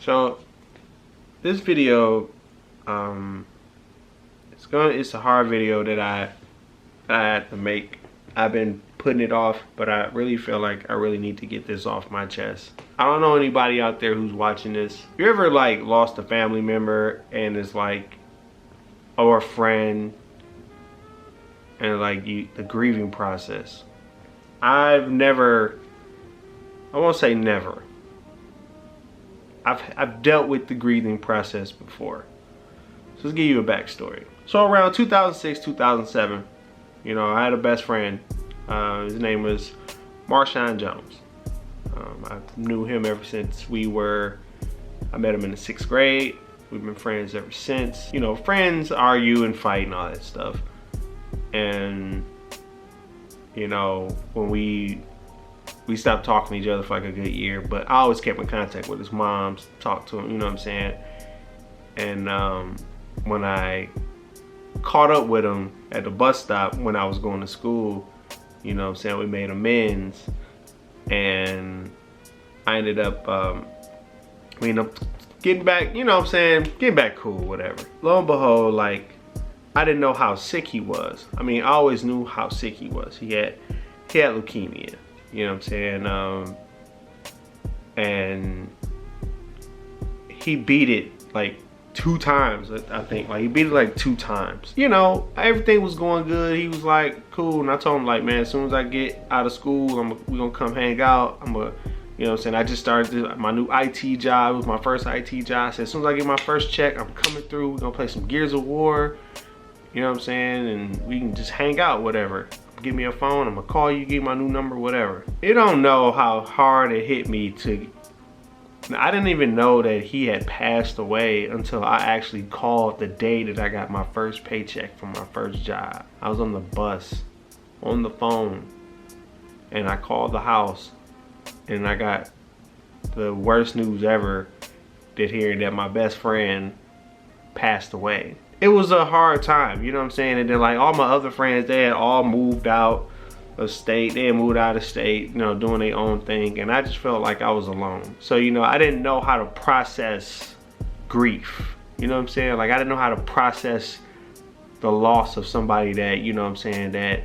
So this video, it's a hard video that I had to make. I've been putting it off, but I really feel like I really need to get this off my chest. I don't know anybody out there who's watching this. You ever like lost a family member and it's like, or a friend, and like the grieving process? I won't say never. I've dealt with the grieving process before. So let's give you a backstory. So around 2006, 2007, you know, I had a best friend. His name was Marshawn Jones. I knew him ever since I met him in the 6th grade. We've been friends ever since. You know, friends argue and fight and all that stuff. And, you know, when we stopped talking to each other for like a good year, but I always kept in contact with his mom, talked to him, you know what I'm saying? And when I caught up with him at the bus stop when I was going to school, you know what I'm saying, we made amends, and I ended up, we ended up getting back, you know what I'm saying, getting back cool, whatever. Lo and behold, like, I didn't know how sick he was. I mean, I always knew how sick he was. He had leukemia, you know what I'm saying, and he beat it like 2 times, I think. Like, he beat it like 2 times. You know, everything was going good. He was like, cool. And I told him, like, man, as soon as I get out of school, we're gonna come hang out. You know what I'm saying? I just started my new IT job. It was my first IT job. I said, as soon as I get my first check, I'm coming through. We're gonna play some Gears of War. You know what I'm saying? And we can just hang out, whatever. Give me a phone. I'm gonna call you, give my new number, whatever. You don't know how hard it hit me to. I didn't even know that he had passed away until I actually called the day that I got my first paycheck from my first job. I was on the bus, on the phone, and I called the house, and I got the worst news ever, hearing that my best friend passed away. It was a hard time, you know what I'm saying? And then like all my other friends, they had all moved out of state, they had moved out of state, you know, doing their own thing, and I just felt like I was alone. So, you know, I didn't know how to process grief, you know what I'm saying? Like, I didn't know how to process the loss of somebody that, you know what I'm saying, that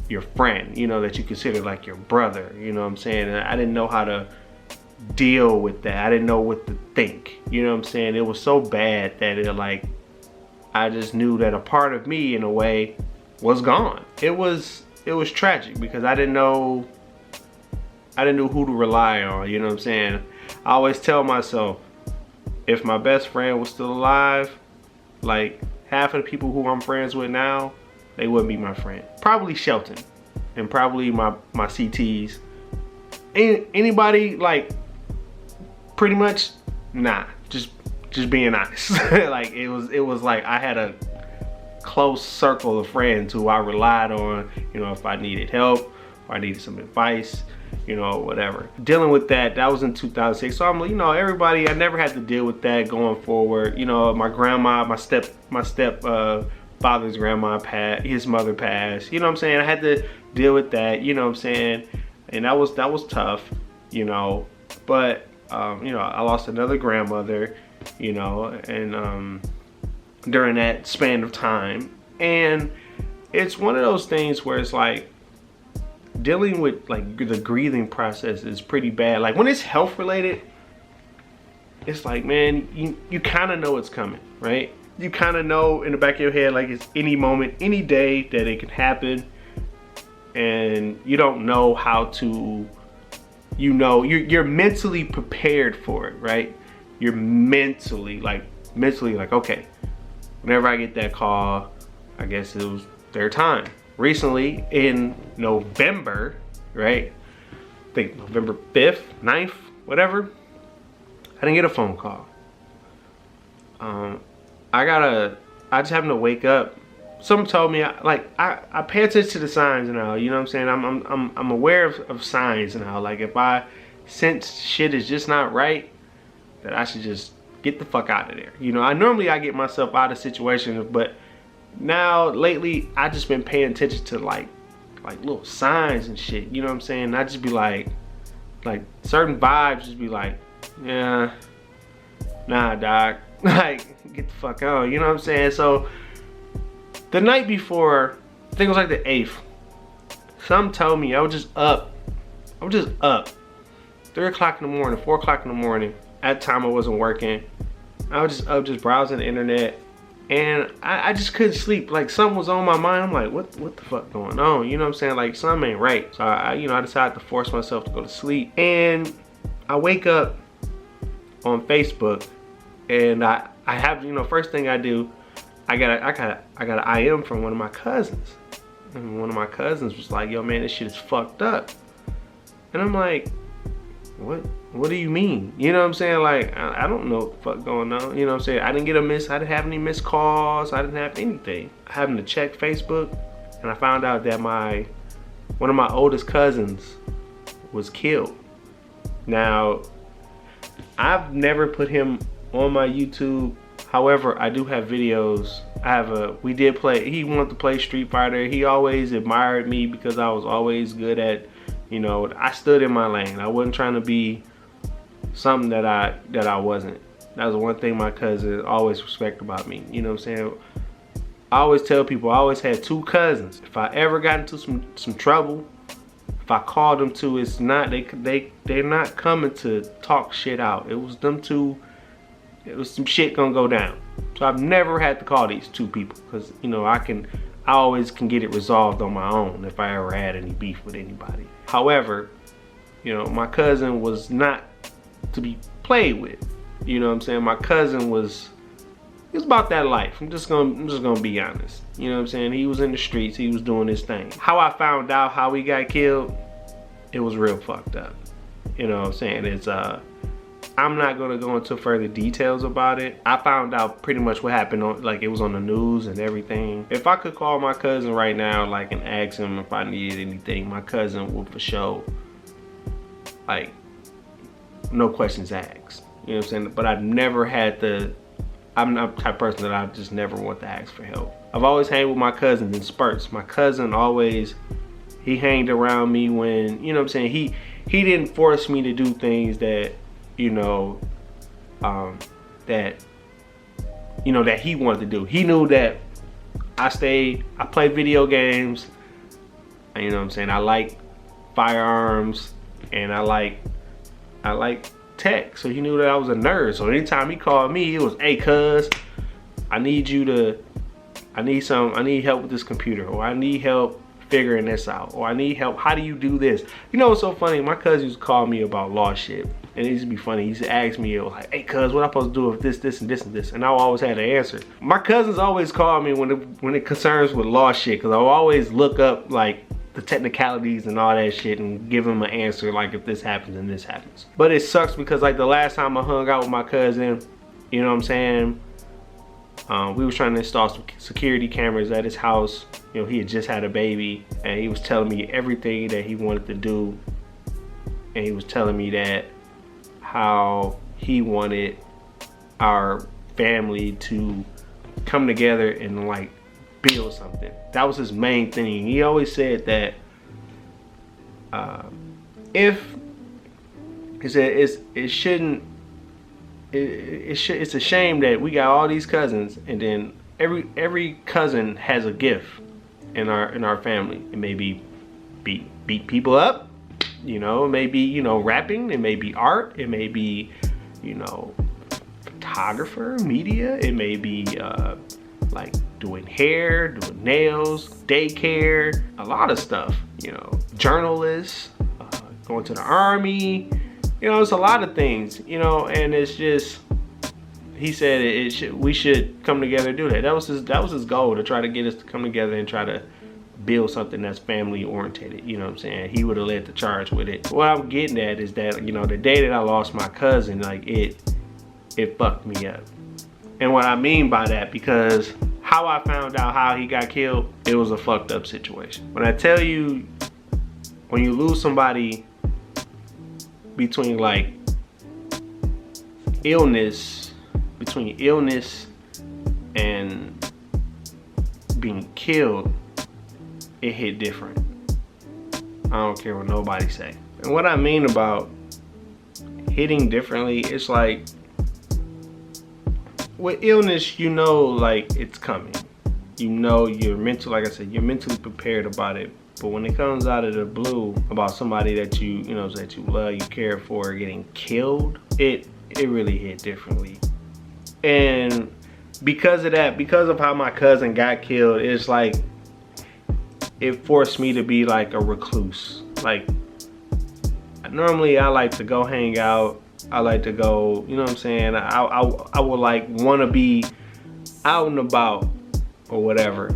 your friend, you know, that you consider like your brother, you know what I'm saying? And I didn't know how to deal with that. I didn't know what to think, you know what I'm saying? It was so bad that I just knew that a part of me, in a way, was gone. It was tragic because I didn't know who to rely on, you know what I'm saying? I always tell myself, if my best friend was still alive, like half of the people who I'm friends with now, they wouldn't be my friend. Probably Shelton and probably my CTs. Anybody, like, pretty much, nah, just being honest. Like, it was like I had a close circle of friends who I relied on, you know, if I needed help or I needed some advice, you know, whatever. Dealing with that was in 2006. So I'm, you know, everybody, I never had to deal with that going forward. You know, my grandma, my step father's grandma passed, his mother passed, you know what I'm saying? I had to deal with that, you know what I'm saying? And that was tough, you know, but you know, I lost another grandmother, you know, and during that span of time. And it's one of those things where it's like dealing with like the grieving process is pretty bad. Like when it's health related, it's like, man, you kind of know it's coming, right? You kind of know in the back of your head, like it's any moment, any day that it can happen, and you don't know how to, you know, you're mentally prepared for it, right? You're mentally like, okay, whenever I get that call, I guess it was their time. Recently in November, right? I think November 5th, 9th, whatever, I didn't get a phone call. I just happened to wake up. Someone told me, I pay attention to the signs now, you know what I'm saying? I'm aware of signs now. Like if I sense shit is just not right, that I should just get the fuck out of there. You know, I get myself out of situations, but now lately I just been paying attention to like little signs and shit, you know what I'm saying? I just be like certain vibes just be like, yeah, nah, dog. Like, get the fuck on, you know what I'm saying? So, the night before, I think it was like the 8th, some told me I was just up. 3 o'clock in the morning, 4 o'clock in the morning. At the time I wasn't working. I was just up, just browsing the internet. And I just couldn't sleep. Like, something was on my mind. I'm like, what the fuck going on? You know what I'm saying? Like, something ain't right. So I decided to force myself to go to sleep. And I wake up on Facebook, and I have, first thing I do, I got an IM from one of my cousins. And one of my cousins was like, yo man, this shit is fucked up. And I'm like, what do you mean? You know what I'm saying? Like, I don't know what the fuck going on. You know what I'm saying? I didn't have any missed calls. I didn't have anything. Having to check Facebook, and I found out that one of my oldest cousins was killed. Now, I've never put him on my YouTube. However, I do have videos. He wanted to play Street Fighter. He always admired me because I was always good at, I stood in my lane. I wasn't trying to be something that I wasn't. That was one thing my cousin always respected about me. You know what I'm saying? I always tell people I always had 2 cousins. If I ever got into some trouble, if I called them to, it's not, they're not coming to talk shit out. It was them 2. It was some shit gonna go down. So I've never had to call these 2 people because, I always can get it resolved on my own if I ever had any beef with anybody. However, my cousin was not to be played with. You know what I'm saying? My cousin was about that life. I'm just gonna be honest. You know what I'm saying? He was in the streets, he was doing his thing. How I found out how he got killed, it was real fucked up. You know what I'm saying? It's I'm not gonna go into further details about it. I found out pretty much what happened it was on the news and everything. If I could call my cousin right now, and ask him if I needed anything, my cousin would for sure, no questions asked. You know what I'm saying? But I've never had I'm not the type of person that I just never want to ask for help. I've always hanged with my cousins in spurts. My cousin always, he hanged around me when, you know what I'm saying, he didn't force me to do things that, that he wanted to do. He knew that I played video games, and, you know what I'm saying, I like firearms, and I like tech. So he knew that I was a nerd. So anytime he called me, it was, hey cuz, I need help with this computer, or I need help figuring this out, or I need help, how do you do this? What's so funny? My cousin used to call me about law shit. And it used to be funny. He used to ask me, it was like, hey cuz, what am I supposed to do with this, this, and this, and this? And I always had an answer. My cousins always call me when it concerns with law shit, because I always look up the technicalities and all that shit and give them an answer, if this happens and this happens. But it sucks because the last time I hung out with my cousin, you know what I'm saying? We was trying to install some security cameras at his house. He had just had a baby, and he was telling me everything that he wanted to do. And he was telling me that how he wanted our family to come together and build something. That was his main thing. He always said that it's a shame that we got all these cousins, and then every cousin has a gift in our family. It may be beat people up, it may be rapping, it may be art, it may be photographer, media, it may be doing hair, doing nails, daycare, a lot of stuff, journalists, going to the army, it's a lot of things, and it's just, he said we should come together and do that. That was his goal, to try to get us to come together and try to build something that's family oriented. You know what I'm saying? He would have led the charge with it. What I'm getting at is that, the day that I lost my cousin, it fucked me up. And what I mean by that, because how I found out how he got killed, it was a fucked up situation. When I tell you, when you lose somebody between illness and being killed, it hit different. I don't care what nobody say. And what I mean about hitting differently, it's with illness, you know, like it's coming. You know, you're like I said, you're mentally prepared about it. But when it comes out of the blue about somebody that you know, that you love, you care for, getting killed, it really hit differently. And because of that, because of how my cousin got killed, it's like, it forced me to be like a recluse. Like, normally I like to go hang out. I like to go, you know what I'm saying? I would like want to be out and about or whatever.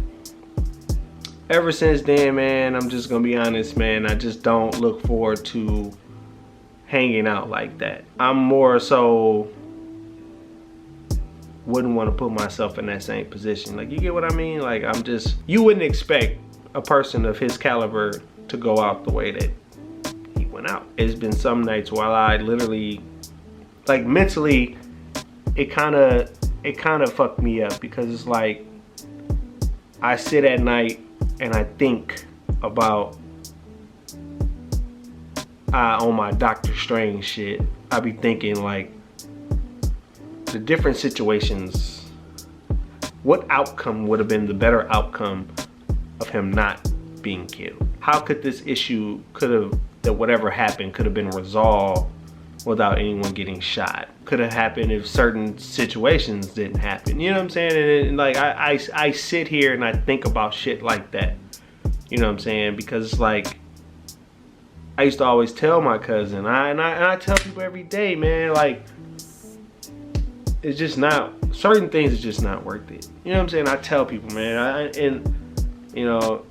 Ever since then, man, I'm just gonna be honest, man, I just don't look forward to hanging out like that. I'm more so wouldn't want to put myself in that same position. Like, you get what I mean? Like, I'm just, you wouldn't expect a person of his caliber to go out the way that he went out. It's been some nights while I literally, like, mentally, it kind of fucked me up, because it's like, I sit at night and I think about, on my Doctor Strange shit, I be thinking like, the different situations, what outcome would have been the better outcome of him not being killed? How could this issue that whatever happened could have been resolved without anyone getting shot? Could have happened if certain situations didn't happen. You know what I'm saying? And like, I sit here and I think about shit like that. You know what I'm saying? Because it's like, I used to always tell my cousin, and I tell people every day, man, like, it's just not, certain things is just not worth it. You know what I'm saying? I tell people, man, and you know,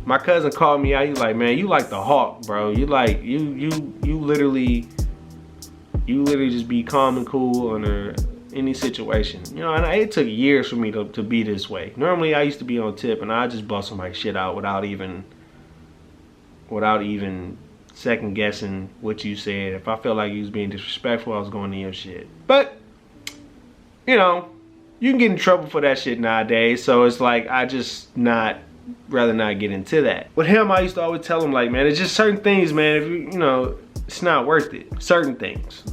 my cousin called me out. He's like, man, you like the Hawk, bro. You like, you literally just be calm and cool under any situation. You know, and it took years for me to be this way. Normally, I used to be on tip, and I just bust somebody's shit out without even second guessing what you said. If I felt like you was being disrespectful, I was going to your shit. But, you know, you can get in trouble for that shit nowadays. So it's like, I just rather not get into that. With him, I used to always tell him, like, man, it's just certain things, man, if you know, it's not worth it. Certain things.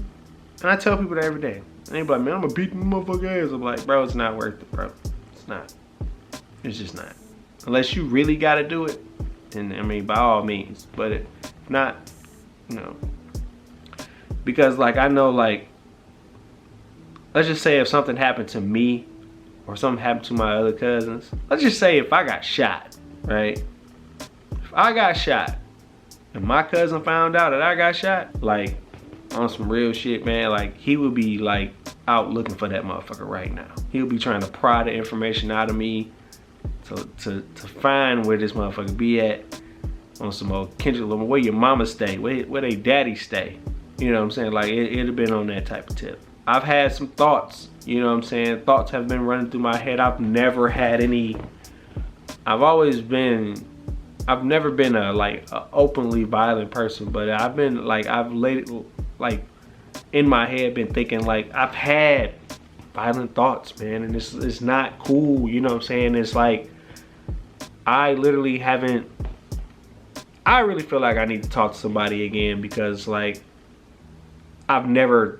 And I tell people that every day. And they be like, man, I'm gonna beat the motherfucker ass. I'm like, bro, it's not worth it, bro. It's not. It's just not. Unless you really gotta do it. And I mean, by all means. But if not, you know. Because, like, I know, like, let's just say if something happened to me or something happened to my other cousins. Let's just say if I got shot, right? If I got shot and my cousin found out that I got shot, like, on some real shit, man, like, he would be, like, out looking for that motherfucker right now. He would be trying to pry the information out of me to find where this motherfucker be at. On some old Kendrick Lamar, where your mama stay, where they daddy stay. You know what I'm saying? Like, it'd have been on that type of tip. I've had some thoughts, you know what I'm saying? Thoughts have been running through my head. I've never been a openly violent person, but I've been like, I've laid like in my head been thinking, like, I've had violent thoughts, man, and it's not cool, you know what I'm saying? It's like, I really feel like I need to talk to somebody again, because, like, I've never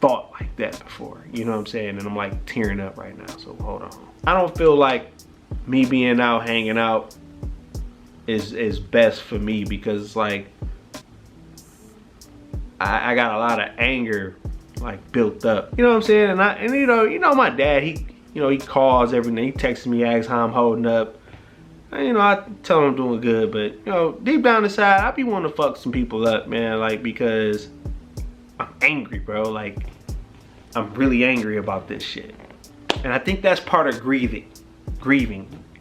thought like that before, you know what I'm saying? And I'm like tearing up right now, so hold on. I don't feel like me being out hanging out is best for me, because, like, I got a lot of anger, like, built up, you know what I'm saying? And you know my dad, he calls every day, he texts me, asks how I'm holding up. And, you know, I tell him I'm doing good, but, you know, deep down inside, I be wanting to fuck some people up, man, like, because I'm angry, bro. Like, I'm really angry about this shit. And I think that's part of grieving.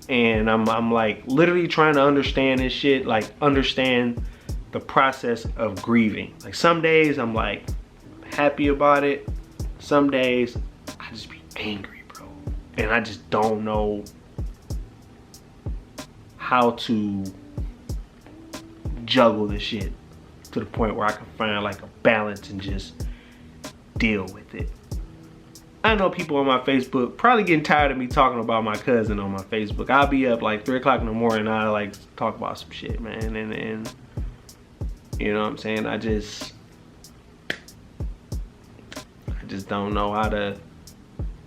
And I'm like literally trying to understand this shit, like understand the process of grieving. Like, some days I'm like happy about it. Some days I just be angry, bro. And I just don't know how to juggle this shit to the point where I can find like a balance and just deal with it. I know people on my Facebook probably getting tired of me talking about my cousin on my Facebook. I'll be up like 3 o'clock in the morning, I like talk about some shit, man, and you know what I'm saying? I just just don't know how to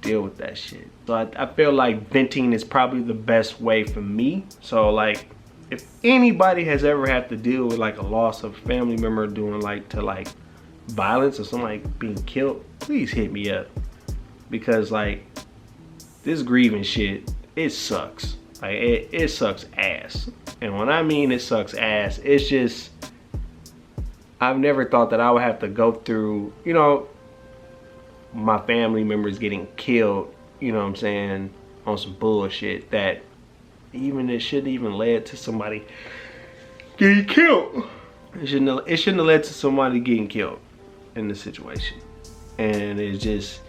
deal with that shit. So I feel like venting is probably the best way for me. So like, if anybody has ever had to deal with like a loss of a family member doing like violence or somebody being killed, please hit me up. Because like, this grieving shit, it sucks. Like it sucks ass. And when I mean it sucks ass, it's just, I've never thought that I would have to go through, you know, my family members getting killed, you know what I'm saying, on some bullshit that even it shouldn't even led to somebody getting killed. It shouldn't have led to somebody getting killed in the situation. And it's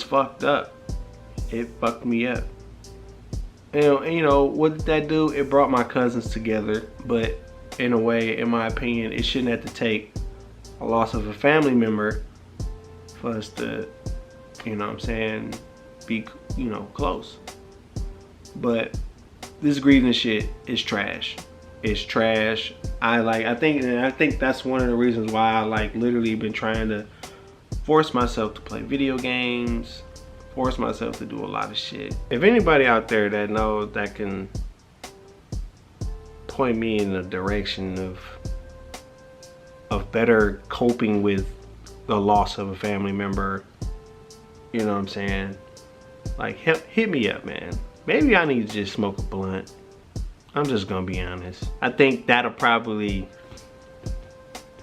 fucked up. It fucked me up. And you know, what did that do? It brought my cousins together, but in a way, in my opinion, it shouldn't have to take a loss of a family member for us to, you know what I'm saying, be, you know, close. But this grieving shit is trash. It's trash. I think that's one of the reasons why I like literally been trying to force myself to play video games, force myself to do a lot of shit. If anybody out there that knows that can point me in the direction of better coping with the loss of a family member, you know what I'm saying, like hit me up, man. Maybe I need to just smoke a blunt. I'm just gonna be honest. I think that'll probably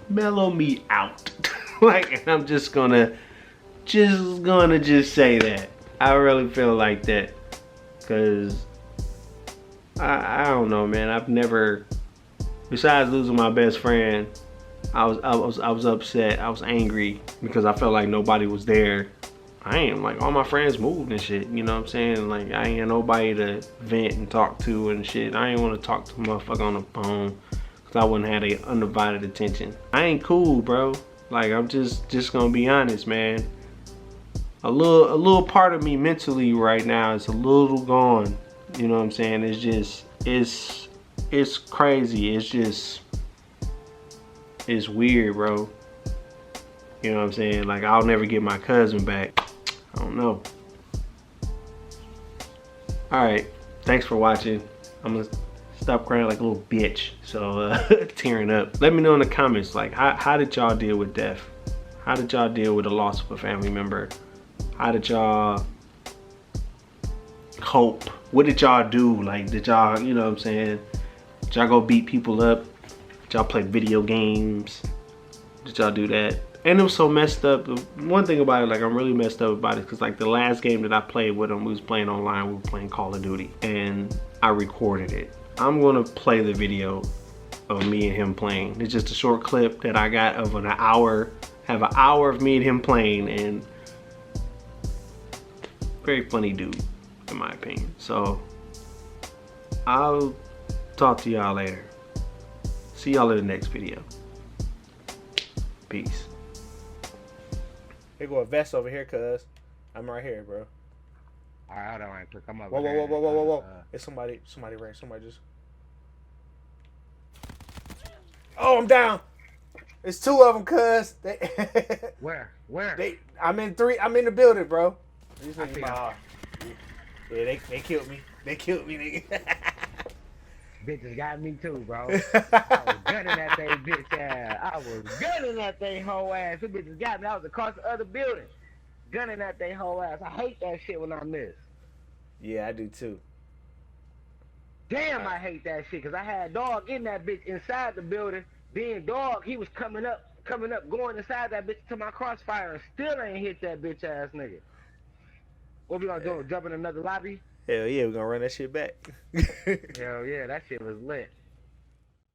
mellow me out. Like, and I'm just gonna say that. I really feel like that, cause I don't know, man. I've never, besides losing my best friend, I was upset. I was angry because I felt like nobody was there. I ain't like, all my friends moved and shit, you know what I'm saying? Like, I ain't had nobody to vent and talk to and shit. I ain't want to talk to a motherfucker on the phone because I wouldn't have their undivided attention. I ain't cool, bro. Like, I'm just gonna be honest, man. A little part of me mentally right now is a little gone. You know what I'm saying? It's just, it's crazy. It's weird, bro. You know what I'm saying? Like, I'll never get my cousin back. I don't know. Alright, thanks for watching. I'm gonna stop crying like a little bitch. So, tearing up. Let me know in the comments, like, how did y'all deal with death? How did y'all deal with the loss of a family member? How did y'all cope? What did y'all do? Like, did y'all, you know what I'm saying? Did y'all go beat people up? Did y'all play video games? Did y'all do that? And it was so messed up. One thing about it, like, I'm really messed up about it, because like the last game that I played with him, we was playing online, we were playing Call of Duty, and I recorded it. I'm gonna play the video of me and him playing. It's just a short clip that I got of an hour, have an hour of me and him playing, and very funny dude, in my opinion. So, I'll talk to y'all later. See y'all in the next video. Peace. Here go a vest over here, cuz. I'm right here, bro. Alright, hold on, right quick. Come up. Whoa. It's somebody ran. Somebody just. Oh, I'm down. It's two of them, cuz. Where? I'm in the building, bro. These niggas, yeah, they killed me. They killed me, nigga. Bitches got me too, bro. I was gunning that thing, bitch ass. I was gunning that thing whole ass. Them bitches got me. I was across the other building, gunning that thing whole ass. I hate that shit when I miss. Yeah, I do too. Damn, I hate that shit, because I had dog in that bitch inside the building. Being dog, he was coming up, going inside that bitch to my crossfire, and still ain't hit that bitch ass nigga. What we gonna do? Jump in another lobby? Hell yeah, we gonna run that shit back. Hell yeah, that shit was lit.